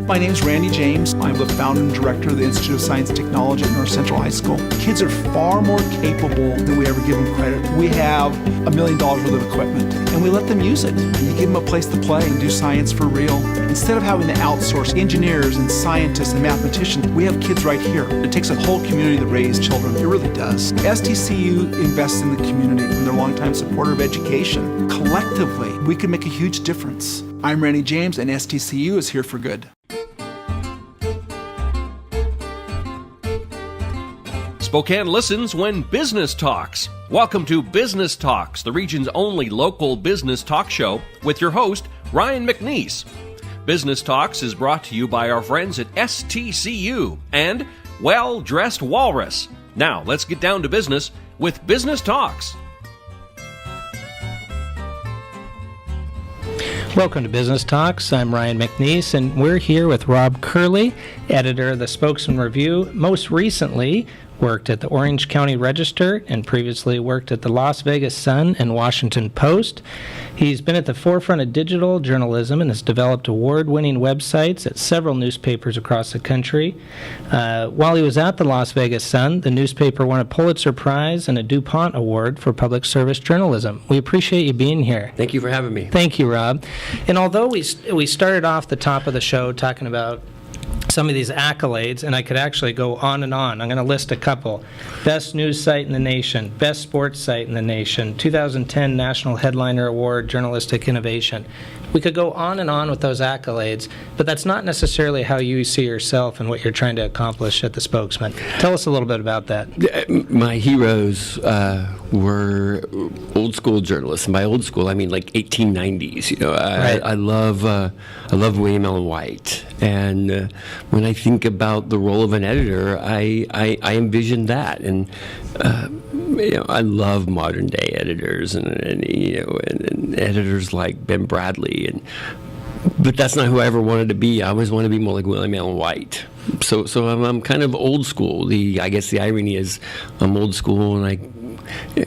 My name's Randy James. I'm the founder and director of the Institute of Science and Technology at North Central High School. Kids are far more capable than we ever give them credit. We have $1 million worth of equipment, and we let them use it. You give them a place to play and do science for real. Instead of having to outsource engineers and scientists and mathematicians, we have kids right here. It takes a whole community to raise children. It really does. STCU invests in the community, and they're a longtime supporter of education. Collectively, we can make a huge difference. I'm Randy James, and STCU is here for good. Spokane listens when business talks. Welcome to Business Talks, the region's only local business talk show with your host, Ryan McNeese. Business Talks is brought to you by our friends at STCU and Well Dressed Walrus. Now, let's get down to business with Business Talks. Welcome to Business Talks. I'm Ryan McNeese, and we're here with Rob Curley, editor of the Spokesman Review. Most recently, worked at the Orange County Register and previously worked at the Las Vegas Sun and Washington Post. He's been at the forefront of digital journalism and has developed award-winning websites at several newspapers across the country. While he was at the Las Vegas Sun, the newspaper won a Pulitzer Prize and a DuPont Award for public service journalism. We appreciate you being here. Thank you for having me. Thank you, Rob. And although we started off the top of the show talking about some of these accolades, and I could actually go on and on. I'm going to list a couple. Best news site in the nation, best sports site in the nation, 2010 National Headliner Award, Journalistic Innovation. We could go on and on with those accolades, but that's not necessarily how you see yourself and what you're trying to accomplish at the Spokesman. Tell us a little bit about that. My heroes were old school journalists. And by old school, I mean like 1890s. You know, Right. I love William Allen White, and when I think about the role of an editor, I envision that, and you know, I love modern day editors, and you know, and editors like Ben Bradley, but that's not who I ever wanted to be. I always wanted to be more like William Allen White. So I'm kind of old school. I guess the irony is I'm old school, and I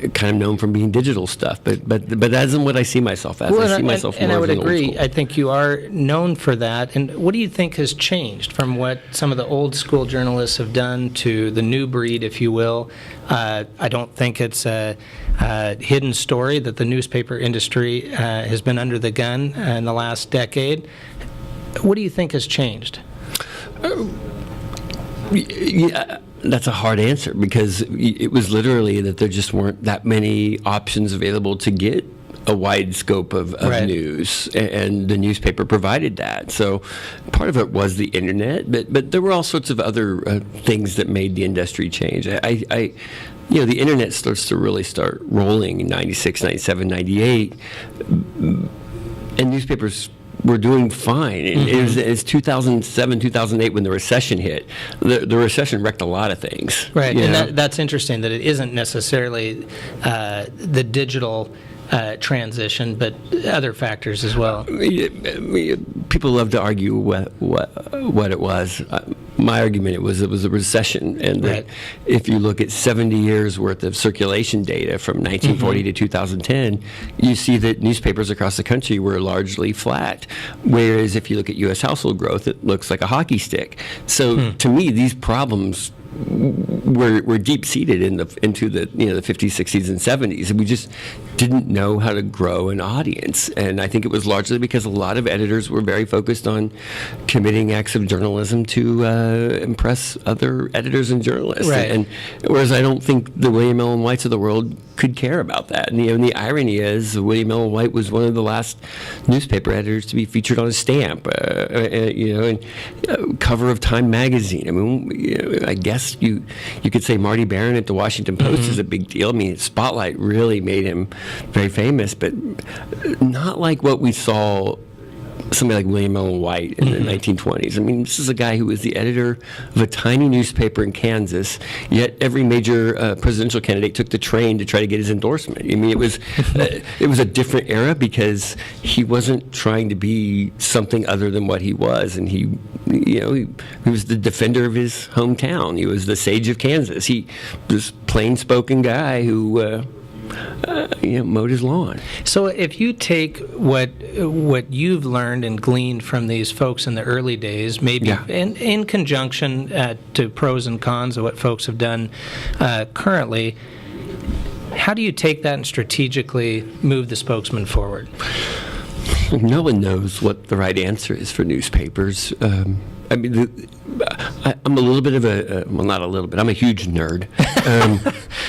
kind of known from being digital stuff, but that isn't what I see myself as. Well, I see myself and more I would as an agree. old school. I think you are known for that. And what do you think has changed from what some of the old school journalists have done to the new breed, if you will? I don't think it's a hidden story that the newspaper industry has been under the gun in the last decade. What do you think has changed? Yeah, that's a hard answer, because it was literally that there just weren't that many options available to get a wide scope of Right. news, and the newspaper provided that. So part of it was the internet, but there were all sorts of other things that made the industry change. You know, the internet starts to really start rolling in 96, 97, 98, and newspapers were doing fine. It's 2007, 2008 when the recession hit. The recession wrecked a lot of things. Right, you and know? that's interesting that it isn't necessarily the digital transition, but other factors as well. People love to argue what it was. My argument it was a recession, and that Right. if you look at 70 years worth of circulation data from 1940 to 2010, you see that newspapers across the country were largely flat. Whereas if you look at U.S. household growth, it looks like a hockey stick. So to me, these problems were deep-seated into the 50s, 60s, and 70s, and we just didn't know how to grow an audience. And I think it was largely because a lot of editors were very focused on committing acts of journalism to impress other editors and journalists. Right. And whereas I don't think the William Allen Whites of the world could care about that. And the irony is, William Allen White was one of the last newspaper editors to be featured on a stamp, and cover of Time magazine. I mean, I guess you could say Marty Barron at the Washington Post is a big deal. I mean, Spotlight really made him very famous, but not like what we saw somebody like William Allen White in the 1920s. I mean, this is a guy who was the editor of a tiny newspaper in Kansas, yet every major presidential candidate took the train to try to get his endorsement. I mean, it was a different era because he wasn't trying to be something other than what he was, and he was the defender of his hometown. He was the sage of Kansas. He was a plain-spoken guy who mowed his lawn. So if you take what you've learned and gleaned from these folks in the early days, maybe in conjunction to pros and cons of what folks have done currently, how do you take that and strategically move the Spokesman forward? No one knows what the right answer is for newspapers. I mean, I'm a little bit of not a little bit, I'm a huge nerd.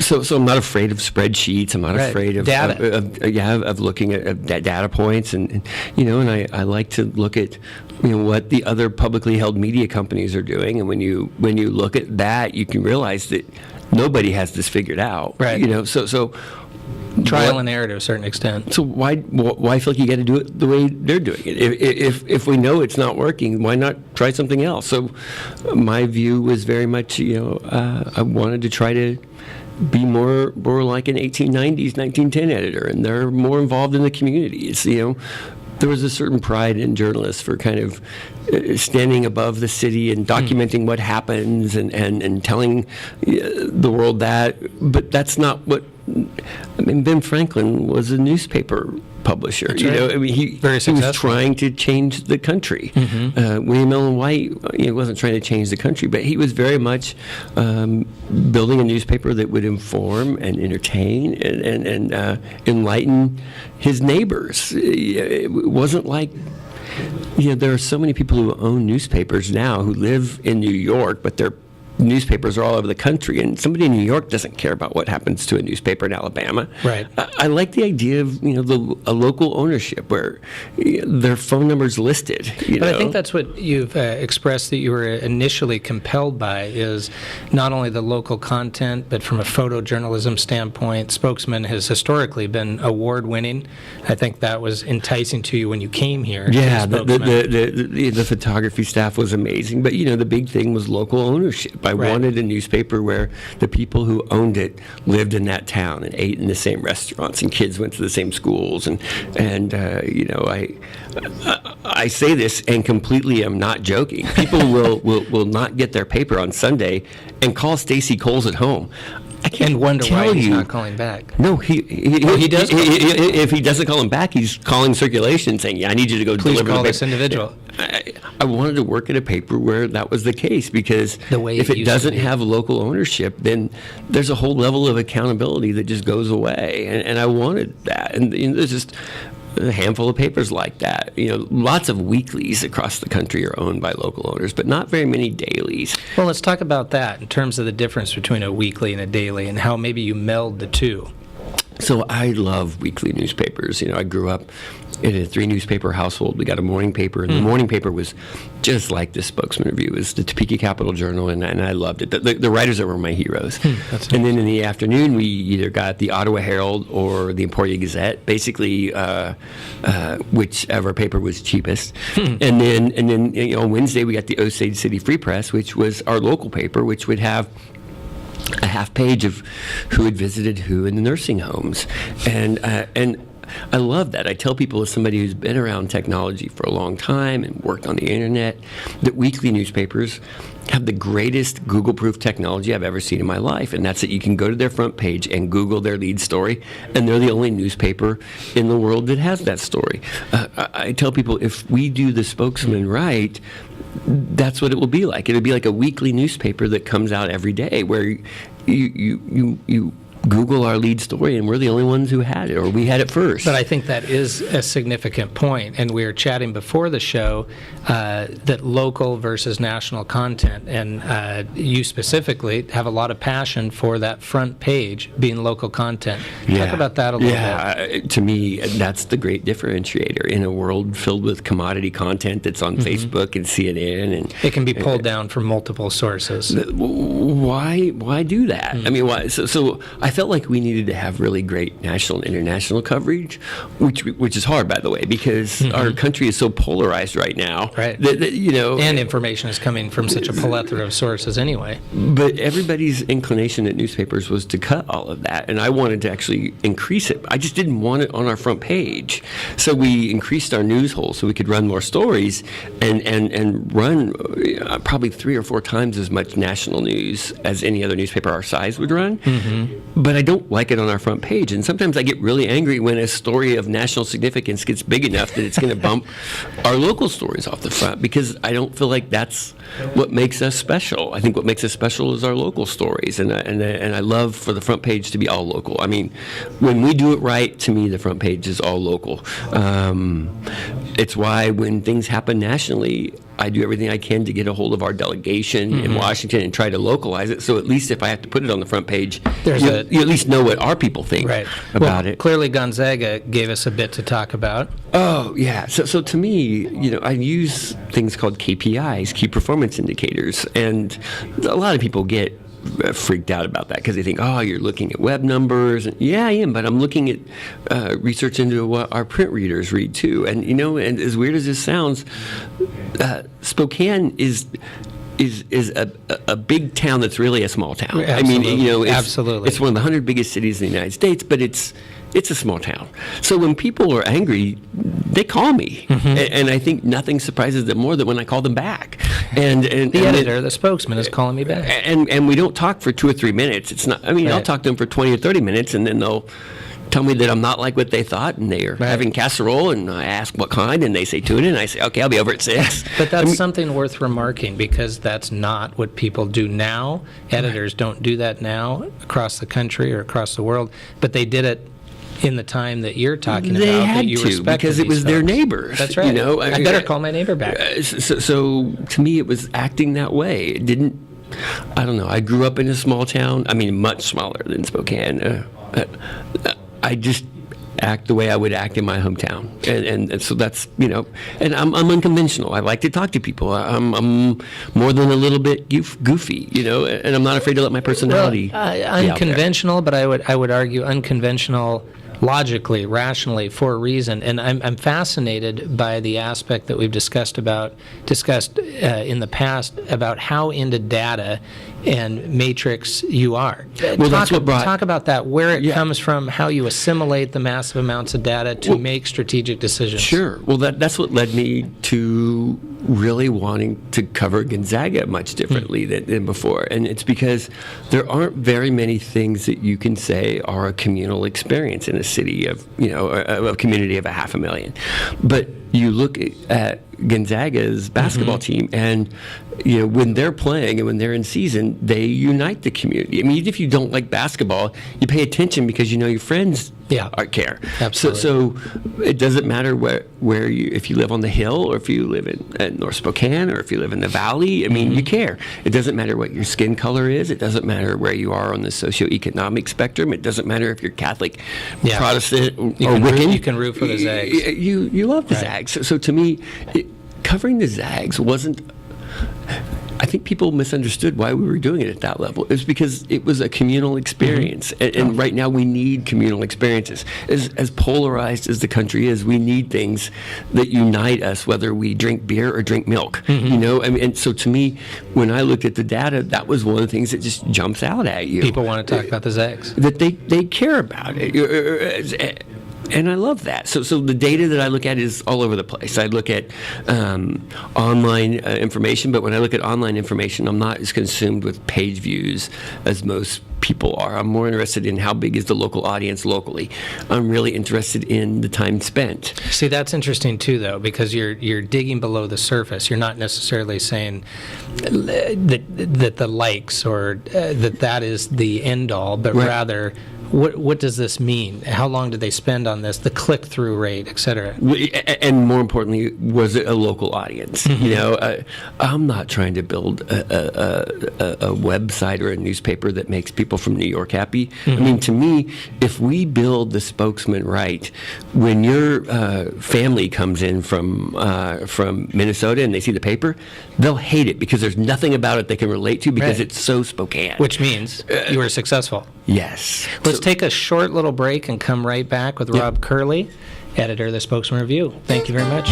So I'm not afraid of spreadsheets. I'm not afraid of data. Of looking at data points, and I like to look at what the other publicly held media companies are doing, and when you look at that, you can realize that nobody has this figured out. Right. So trial and error to a certain extent. So why feel like you got to do it the way they're doing it? If we know it's not working, why not try something else? So my view was very much, I wanted to try to be more like an 1890s, 1910 editor, and they're more involved in the communities. There was a certain pride in journalists for kind of standing above the city and documenting what happens and telling the world that. But that's not what. I mean, Ben Franklin was a newspaper publisher. That's right. He was trying to change the country. William Ellen White, wasn't trying to change the country, but he was very much building a newspaper that would inform and entertain and enlighten his neighbors. It wasn't like. There are so many people who own newspapers now who live in New York, but their newspapers are all over the country, and somebody in New York doesn't care about what happens to a newspaper in Alabama. Right. I like the idea of a local ownership where their phone number's listed. But I think that's what you've expressed that you were initially compelled by is not only the local content, but from a photojournalism standpoint, Spokesman has historically been award-winning. I think that was enticing to you when you came here. Yeah, the photography staff was amazing, but the big thing was local ownership. I wanted a newspaper where the people who owned it lived in that town and ate in the same restaurants, and kids went to the same schools. And I say this and completely am not joking. People will not get their paper on Sunday and call Stacy Coles at home. I can't wonder why he's you. not calling back. No, he does. If he doesn't call him back, he's calling circulation saying, "Yeah, I need you to go Please deliver call the paper." this individual. I wanted to work at a paper where that was the case, because if it doesn't have local ownership, then there's a whole level of accountability that just goes away, and I wanted that. And there's just a handful of papers like that. Lots of weeklies across the country are owned by local owners, but not very many dailies. Well, let's talk about that in terms of the difference between a weekly and a daily and how maybe you meld the two. So I love weekly newspapers. I grew up in a 3-newspaper household. We got a morning paper, and the morning paper was just like the Spokesman Review. It was the Topeka Capital Journal, and I loved it. The writers that were my heroes. And then in the afternoon, we either got the Ottawa Herald or the Emporia Gazette, basically whichever paper was cheapest. And then on Wednesday, we got the Osage City Free Press, which was our local paper, which would have a half page of who had visited who in the nursing homes. And I love that. I tell people, as somebody who's been around technology for a long time and worked on the internet, that weekly newspapers have the greatest Google-proof technology I've ever seen in my life, and that's that you can go to their front page and Google their lead story, and they're the only newspaper in the world that has that story. I tell people, if we do the Spokesman right, that's what it will be like. It'll be like a weekly newspaper that comes out every day, where you Google our lead story, and we're the only ones who had it, or we had it first. But I think that is a significant point, and we were chatting before the show that local versus national content, and you specifically have a lot of passion for that front page being local content. Talk about that a little bit. To me, that's the great differentiator in a world filled with commodity content that's on Facebook and CNN, and it can be pulled down from multiple sources. Why do that? I mean, why? So I felt like we needed to have really great national and international coverage, which is hard, by the way, because our country is so polarized right now. Right. That, and information is coming from such a plethora of sources anyway. But everybody's inclination at newspapers was to cut all of that, and I wanted to actually increase it. I just didn't want it on our front page. So we increased our news hole so we could run more stories and run probably 3 or 4 times as much national news as any other newspaper our size would run. but I don't like it on our front page. And sometimes I get really angry when a story of national significance gets big enough that it's going to bump our local stories off the front, because I don't feel like that's what makes us special. I think what makes us special is our local stories, and I love for the front page to be all local. I mean, when we do it right, to me, the front page is all local. It's why when things happen nationally, I do everything I can to get a hold of our delegation in Washington and try to localize it. So at least if I have to put it on the front page, you at least know what our people think about it. Clearly, Gonzaga gave us a bit to talk about. Oh, yeah. So to me, I use things called KPIs, key performance indicators, and a lot of people get freaked out about that because they think, oh, you're looking at web numbers. Yeah, I am, but I'm looking at research into what our print readers read too. And and as weird as this sounds, Spokane is a big town that's really a small town. Absolutely. I mean, Absolutely. It's one of the 100 biggest cities in the United States, but it's a small town. So when people are angry, they call me, and I think nothing surprises them more than when I call them back. And the editor, the spokesman, is calling me back. And we don't talk for 2 or 3 minutes. It's not. I mean, I'll talk to them for 20 or 30 minutes, and then they'll tell me that I'm not like what they thought, and they are having casserole, and I ask what kind, and they say tuna, and I say, okay, I'll be over at 6. But that's something worth remarking, because that's not what people do now. Editors don't do that now across the country or across the world, but they did it in the time that you're talking they about, had that you to, respected because it was these their folks. neighbors. That's right. I better call my neighbor back. So to me, it was acting that way. It didn't. I don't know. I grew up in a small town. I mean, much smaller than Spokane. I just act the way I would act in my hometown, and so that's and I'm unconventional. I like to talk to people. I'm more than a little bit goofy, and I'm not afraid to let my personality. Unconventional, but I would argue unconventional logically, rationally, for a reason. And I'm fascinated by the aspect that we've discussed in the past about how into data and matrix you are. Well, talk about that, where it comes from, how you assimilate the massive amounts of data to make strategic decisions. Sure. Well, that's what led me to really wanting to cover Gonzaga much differently than before. And it's because there aren't very many things that you can say are a communal experience in a city of, a community of 500,000. But you look at Gonzaga's basketball team, and when they're playing and when they're in season, they unite the community. I mean, even if you don't like basketball, you pay attention because your friends care. Absolutely. So it doesn't matter where you, if you live on the hill, or if you live in North Spokane, or if you live in the valley. I mean, you care. It doesn't matter what your skin color is. It doesn't matter where you are on the socioeconomic spectrum. It doesn't matter if you're Catholic, Protestant, or Wiccan. You can root for the Zags. You love the Zags. So to me, covering the Zags wasn't. I think people misunderstood why we were doing it at that level. It was because it was a communal experience, and right now we need communal experiences. As polarized as the country is, we need things that unite us, whether we drink beer or drink milk. And so to me, when I looked at the data, that was one of the things that just jumps out at you. People want to talk about the Zags. That they care about it. And I love that. So the data that I look at is all over the place. I look at online information, but when I look at online information, I'm not as consumed with page views as most people are. I'm more interested in how big is the local audience locally. I'm really interested in the time spent. See, that's interesting too, though, because you're digging below the surface. You're not necessarily saying that the likes or that is the end all, but rather, what does this mean? How long did they spend on this? The click-through rate, et cetera. And more importantly, was it a local audience? I'm not trying to build a website or a newspaper that makes people from New York happy. I mean, to me, if we build the Spokesman right, when your family comes in from Minnesota and they see the paper, they'll hate it because there's nothing about it they can relate to because it's so Spokane. Which means you were successful. Yes. Let's take a short little break and come right back with Rob Curley, editor of the Spokesman Review. Thank you very much.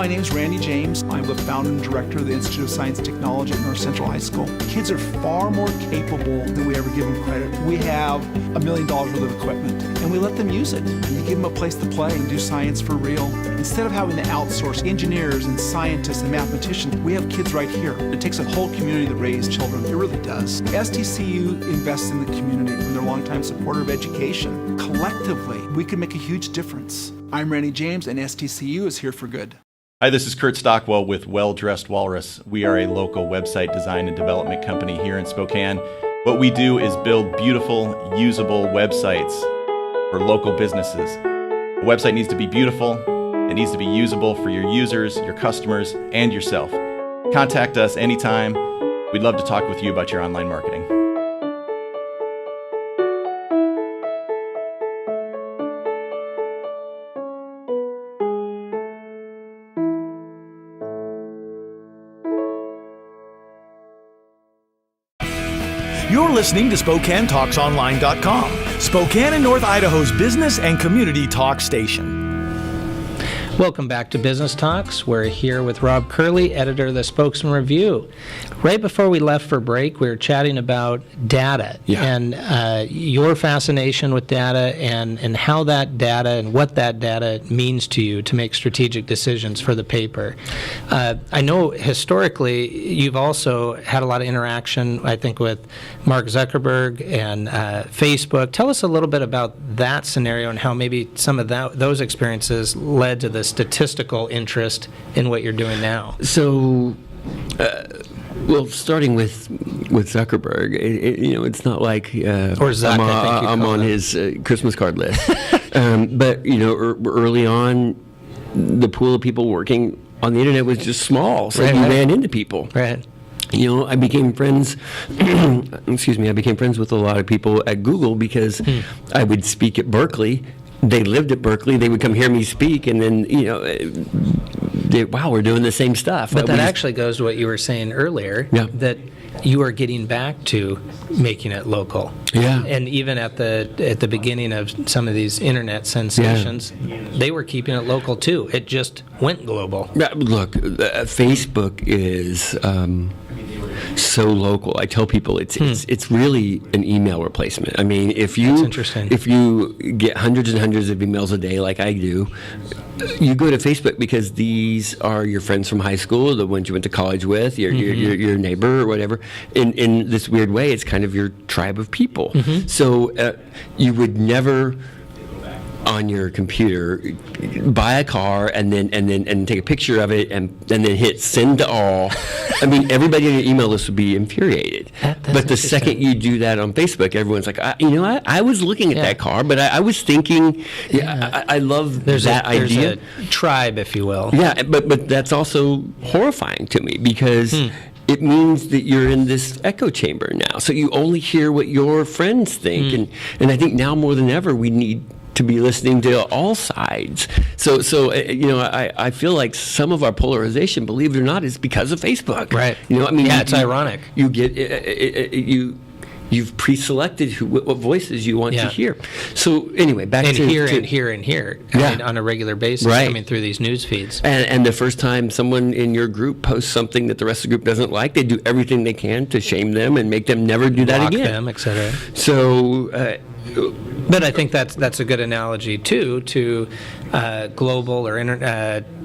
My name's Randy James. I'm the founder and director of the Institute of Science and Technology at North Central High School. Kids are far more capable than we ever give them credit. We have $1 million worth of equipment, and we let them use it. And we give them a place to play and do science for real. Instead of having to outsource engineers and scientists and mathematicians, we have kids right here. It takes a whole community to raise children. It really does. STCU invests in the community, and they're a longtime supporter of education. Collectively, we can make a huge difference. I'm Randy James, and STCU is here for good. Hi, this is Kurt Stockwell with Well Dressed Walrus. We are a local website design and development company here in Spokane. What we do is build beautiful, usable websites for local businesses. A website needs to be beautiful, it needs to be usable for your users, your customers, and yourself. Contact us anytime. We'd love to talk with you about your online marketing. You're listening to SpokaneTalksOnline.com, Spokane and North Idaho's business and community talk station. Welcome back to Business Talks. We're here with Rob Curley, editor of the Spokesman Review. Right before we left for break, we were chatting about data and your fascination with data and how that data and what that data means to you to make strategic decisions for the paper. I know historically you've also had a lot of interaction, I think, with Mark Zuckerberg and Facebook. Tell us a little bit about that scenario and how maybe some of those experiences led to the statistical interest in what you're doing now. So, well, starting with Zuckerberg, it's not like or Zuck, I'm on his Christmas card list. But early on, the pool of people working on the internet was just small, so you ran into people. Right. I became friends. I became friends with a lot of people at Google because I would speak at Berkeley. They lived at Berkeley. They would come hear me speak, and then wow, we're doing the same stuff. But that actually goes to what you were saying earlier. Yeah. That you are getting back to making it local. Yeah. And even at the beginning of some of these internet sensations, they were keeping it local too. It just went global. Look, Facebook is so local. I tell people it's really an email replacement. I mean, if you get hundreds and hundreds of emails a day like I do, you go to Facebook because these are your friends from high school, the ones you went to college with, your neighbor or whatever. In this weird way, it's kind of your tribe of people. So you would never on your computer buy a car and then take a picture of it and then hit send to all. I mean, everybody on your email list would be infuriated. But the second you do that on Facebook, everyone's like, I was looking at that car, but I was thinking, I love that idea. There's a tribe, if you will. Yeah, but that's also horrifying to me because it means that you're in this echo chamber now. So you only hear what your friends think. And I think now more than ever, we need to be listening to all sides. So I feel like some of our polarization, believe it or not, is because of Facebook. Right. It's ironic. You get you've pre-selected what voices you want to hear. So anyway, back to here. I mean, on a regular basis, coming through these news feeds. And the first time someone in your group posts something that the rest of the group doesn't like, they do everything they can to shame them and make them never do that Block again. them, etc. So. But I think that's a good analogy too to global or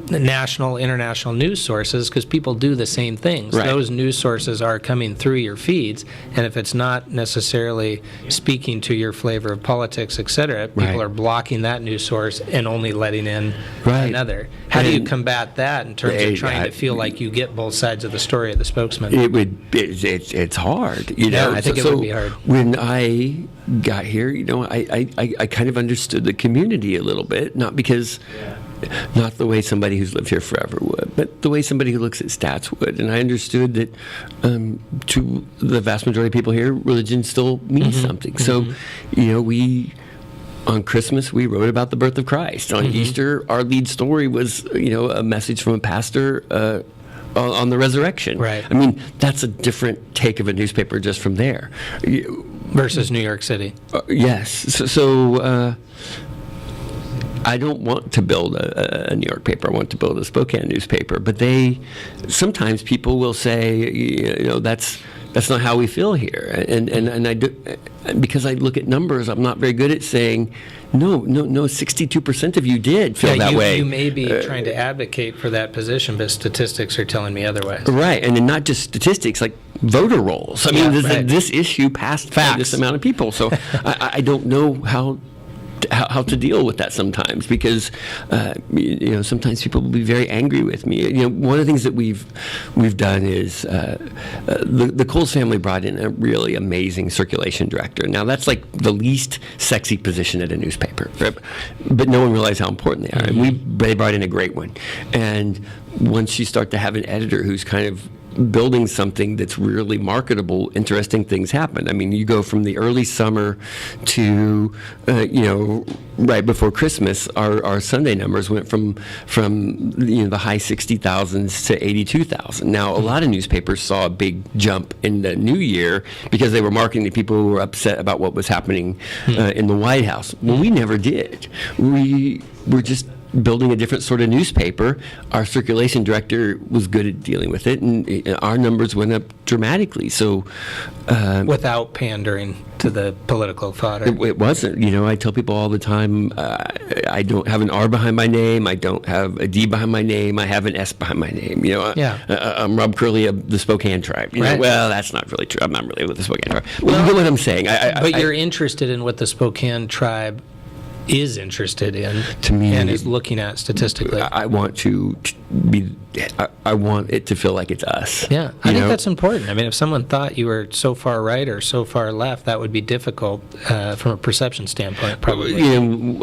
national, international news sources because people do the same things. Right. Those news sources are coming through your feeds, and if it's not necessarily speaking to your flavor of politics, etc., people are blocking that news source and only letting in another. How do you combat that in terms of trying to feel like you get both sides of the story of the Spokesman? It's hard. I think it would be hard. When I got here, I kind of understood the community a little bit, not the way somebody who's lived here forever would, but the way somebody who looks at stats would. And I understood that to the vast majority of people here, religion still means something. So, on Christmas, we wrote about the birth of Christ. On Easter, our lead story was, a message from a pastor on the resurrection. Right. I mean, that's a different take of a newspaper just from there. Versus New York City. Yes. So I don't want to build a New York paper. I want to build a Spokane newspaper. But sometimes people will say, that's not how we feel here. And I do, because I look at numbers, I'm not very good at saying, no, 62% of you did feel that way. You may be trying to advocate for that position, but statistics are telling me otherwise. Right, and then not just statistics, like voter rolls. I mean, this issue passed by this amount of people. So I don't know how to deal with that sometimes, because sometimes people will be very angry with me. One of the things that we've done is the Coles family brought in a really amazing circulation director. Now that's like the least sexy position at a newspaper, but no one realized how important they are. And they brought in a great one. And once you start to have an editor who's kind of building something that's really marketable, interesting things happen. I mean, you go from the early summer to, right before Christmas, our Sunday numbers went from the high 60,000s to 82,000. Now, a lot of newspapers saw a big jump in the new year because they were marketing to people who were upset about what was happening in the White House. Well, we never did. We were just building a different sort of newspaper. Our circulation director was good at dealing with it, and our numbers went up dramatically. So, without pandering to the political fodder. It wasn't. I tell people all the time, I don't have an R behind my name. I don't have a D behind my name. I have an S behind my name. I'm Rob Curley of the Spokane tribe. Right. Well, that's not really true. I'm not really with the Spokane tribe. Well, you know what I'm saying. But you're interested in what the Spokane tribe is interested in, to me, and is looking at statistically. I want I want it to feel like it's us. Yeah, I think that's important. I mean, if someone thought you were so far right or so far left, that would be difficult from a perception standpoint, probably.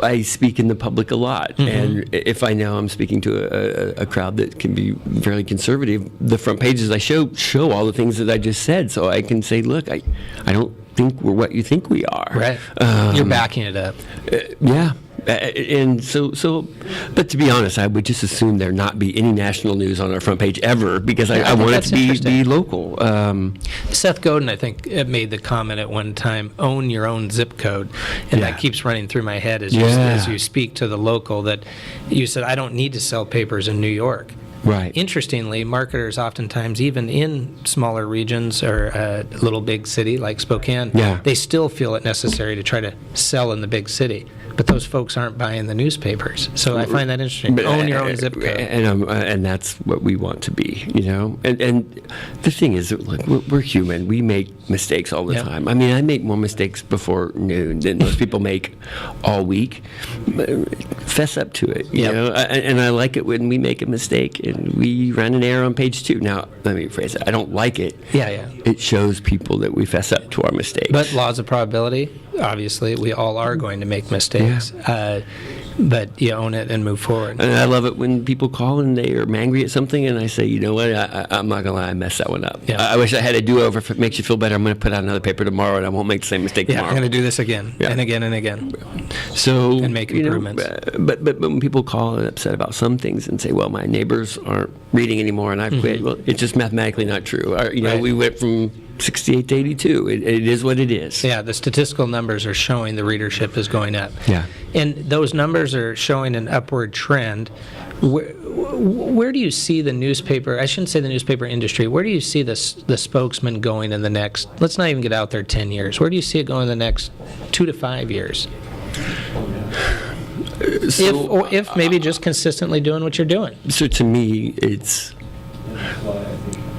I speak in the public a lot, and if I know I'm speaking to a crowd that can be fairly conservative, the front pages I show all the things that I just said, so I can say, look, I don't think we're what you think we are. Right. You're backing it up. Yeah. And so, but to be honest, I would just assume there not be any national news on our front page ever, because I want it to be local. Seth Godin, I think, made the comment at one time, own your own zip code. And that keeps running through my head as you speak to the local, that you said, I don't need to sell papers in New York. Right. Interestingly, marketers oftentimes, even in smaller regions or a little big city like Spokane, they still feel it necessary to try to sell in the big city. But those folks aren't buying the newspapers. So I find that interesting. Own your own zip code. And that's what we want to be, And the thing is, look, we're human. We make mistakes all the time. I mean, I make more mistakes before noon than most people make all week. Fess up to it, you know? And I like it when we make a mistake and we run an error on page 2. Now, let me rephrase it. I don't like it. It shows people that we fess up to our mistakes. But laws of probability, obviously, we all are going to make mistakes. But you own it and move forward. And I love it when people call and they are angry at something, and I say, you know what, I'm not going to lie, I messed that one up. I wish I had a do-over. If it makes you feel better, I'm going to put out another paper tomorrow, and I won't make the same mistake tomorrow. I'm going to do this again and again and again. So, and make improvements. But when people call and upset about some things and say, well, my neighbors aren't reading anymore and I've quit, well, it's just mathematically not true. We went from 68 to 82. It is what it is. Yeah, the statistical numbers are showing the readership is going up. Yeah. And those numbers are showing an upward trend. Where do you see the newspaper, I shouldn't say the newspaper industry, where do you see the Spokesman going in the next, let's not even get out there 10 years, where do you see it going in the next 2 to 5 years? If maybe just consistently doing what you're doing. So to me,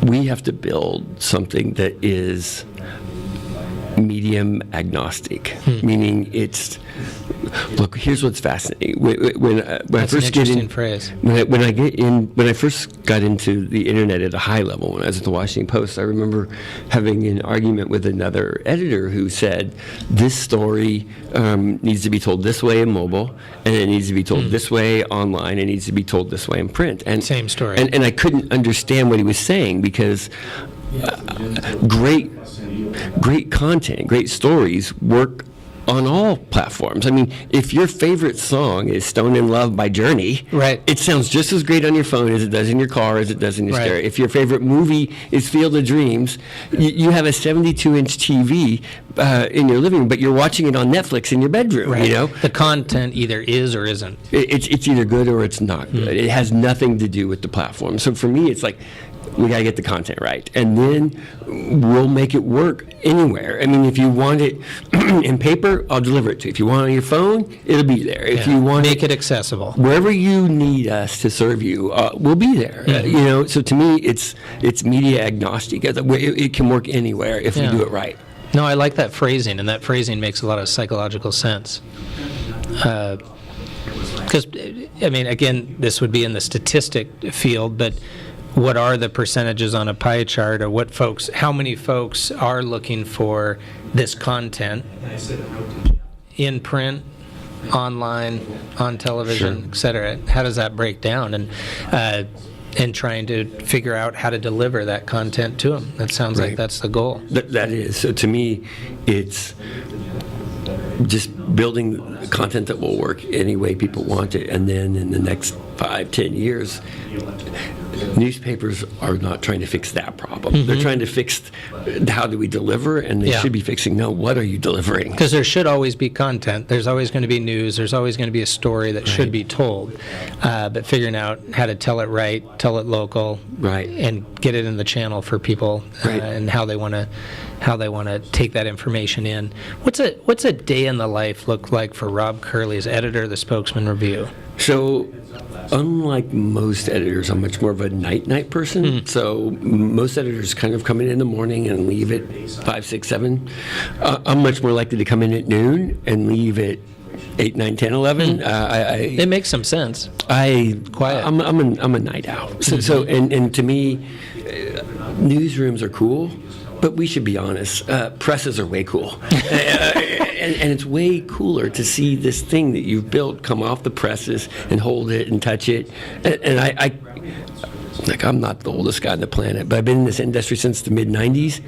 we have to build something that is medium agnostic, meaning look, here's what's fascinating. When I first get in, phrase. When I first got into the internet at a high level, when I was at the Washington Post, I remember having an argument with another editor who said, this story needs to be told this way in mobile, and it needs to be told this way online, it needs to be told this way in print. And same story. And I couldn't understand what he was saying, because great content, great stories work on all platforms. I mean, if your favorite song is Stone in Love by Journey, Right. it sounds just as great on your phone as it does in your car, as it does in your Right. stereo. If your favorite movie is Field of Dreams, you have a 72-inch TV in your living room, but you're watching it on Netflix in your bedroom, Right. you know? The content either is or isn't. It's either good or it's not good. It has nothing to do with the platform. So for me, it's like, we got to get the content right, and then we'll make it work anywhere. I mean, if you want it in paper, I'll deliver it to you. If you want it on your phone, it'll be there. If you want Make it accessible. wherever you need us to serve you, we'll be there. You know, so to me, it's media agnostic. It can work anywhere if Yeah. we do it right. No, I like that phrasing, and that phrasing makes a lot of psychological sense. Because, I mean, again, this would be in the statistic field, but what are the percentages on a pie chart, or how many folks are looking for this content in print, online, on television, et cetera? How does that break down? And trying to figure out how to deliver that content to them. That sounds like Right. that's the goal. That is. So to me, it's just building content that will work any way people want it. And then in the next 5-10 years, newspapers are not trying to fix that problem. They're trying to fix how do we deliver, and they Yeah. should be fixing, no, what are you delivering? Because there should always be content. There's always going to be news. There's always going to be a story that should be told. But figuring out how to tell it right, tell it local, Right. and get it in the channel for people, Right. and how they want to take that information in. What's a day in the life look like for Rob Curley as editor of the Spokesman Review? So, unlike most editors, I'm much more of a night person. So most editors kind of come in the morning and leave at 5, 6, 7. I'm much more likely to come in at noon and leave at 8, 9, 10, 11. It makes some sense. Quiet. I'm a night owl. So and to me, newsrooms are cool, but we should be honest. Presses are way cool. And it's way cooler to see this thing that you've built come off the presses and hold it and touch it. And I'm not the oldest guy on the planet, but I've been in this industry since the mid-'90s,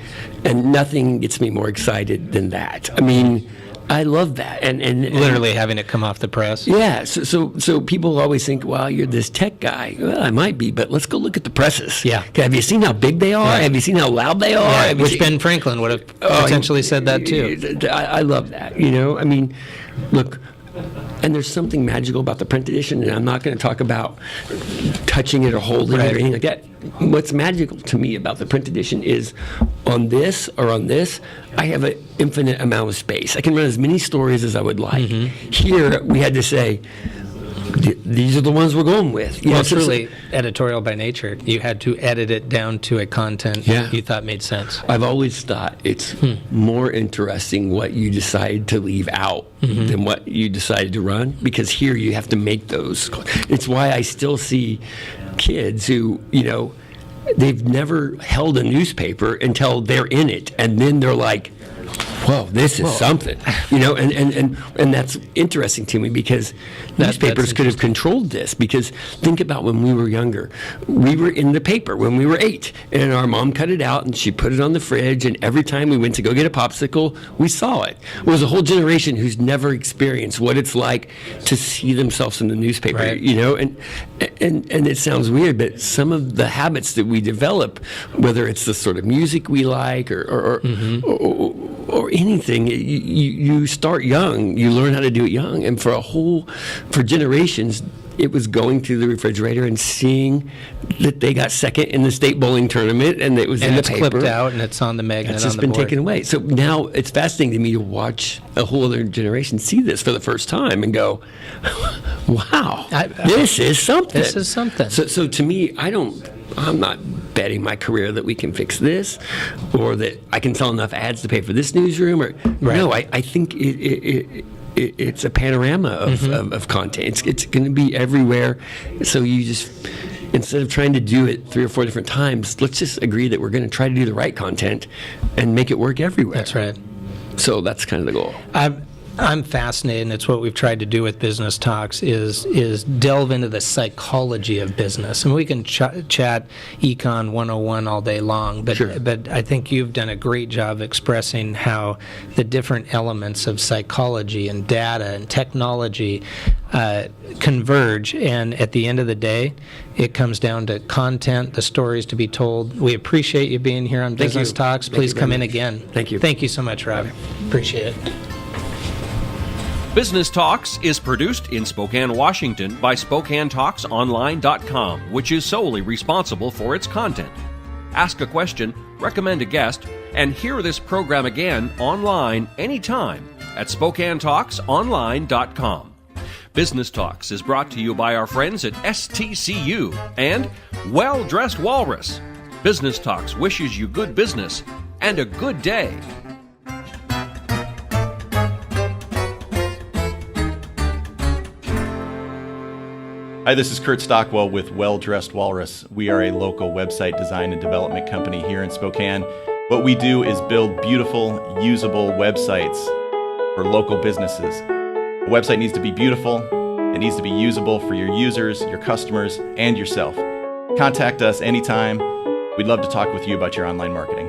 and nothing gets me more excited than that. I mean, I love that. And Literally having it come off the press. yeah, so people always think, well, you're this tech guy. Well, I might be, but let's go look at the presses. Yeah. Okay, have you seen how big they are? Yeah. Have you seen how loud they are? Yeah, Have you which seen- Ben Franklin would have potentially said that too. I love that, you know? I mean, look, and there's something magical about the print edition, and I'm not going to talk about touching it or holding it Right. or anything like that. What's magical to me about the print edition is on this or on this, I have an infinite amount of space. I can run as many stories as I would like. Here, we had to say, these are the ones we're going with. You Well, know, it's really editorial by nature. You had to edit it down to a content Yeah. you thought made sense. I've always thought it's more interesting what you decide to leave out than what you decided to run, because here you have to make those. It's why I still see kids who, you know, they've never held a newspaper until they're in it, and then they're like, whoa, this is something, you know, and that's interesting to me, because newspapers could have controlled this. Because think about when we were younger, we were in the paper when we were 8, and our mom cut it out and she put it on the fridge, and every time we went to go get a popsicle, we saw it. Well, there's a whole generation who's never experienced what it's like to see themselves in the newspaper, Right. you know, and it sounds weird, but some of the habits that we develop, whether it's the sort of music we like or anything, you start young, you learn how to do it young, and for generations, it was going through the refrigerator and seeing that they got second in the state bowling tournament, and it was in the it's paper. clipped out and it's on the magnet It's on just the been board. taken away. So now it's fascinating to me to watch a whole other generation see this for the first time and go, wow, this is something. This is something. So to me, I'm not betting my career that we can fix this, or that I can sell enough ads to pay for this newsroom. No, I think it's a panorama of content. It's going to be everywhere. So you just, instead of trying to do it 3 or 4 different times, let's just agree that we're going to try to do the right content and make it work everywhere. That's right. So that's kind of the goal. I'm fascinated, and it's what we've tried to do with Business Talks, is delve into the psychology of business. And we can chat Econ 101 all day long, but Sure. but I think you've done a great job expressing how the different elements of psychology and data and technology converge, and at the end of the day, it comes down to content, the stories to be told. We appreciate you being here on Thank Business you. Talks. Thank Please you very come in much. again. Thank you. Thank you so much, Rob. Appreciate it. Business Talks is produced in Spokane, Washington by SpokaneTalksOnline.com, which is solely responsible for its content. Ask a question, recommend a guest, and hear this program again online anytime at SpokaneTalksOnline.com. Business Talks is brought to you by our friends at STCU and Well Dressed Walrus. Business Talks wishes you good business and a good day. Hi, this is Kurt Stockwell with Well Dressed Walrus. We are a local website design and development company here in Spokane. What we do is build beautiful, usable websites for local businesses. A website needs to be beautiful, it needs to be usable for your users, your customers, and yourself. Contact us anytime. We'd love to talk with you about your online marketing.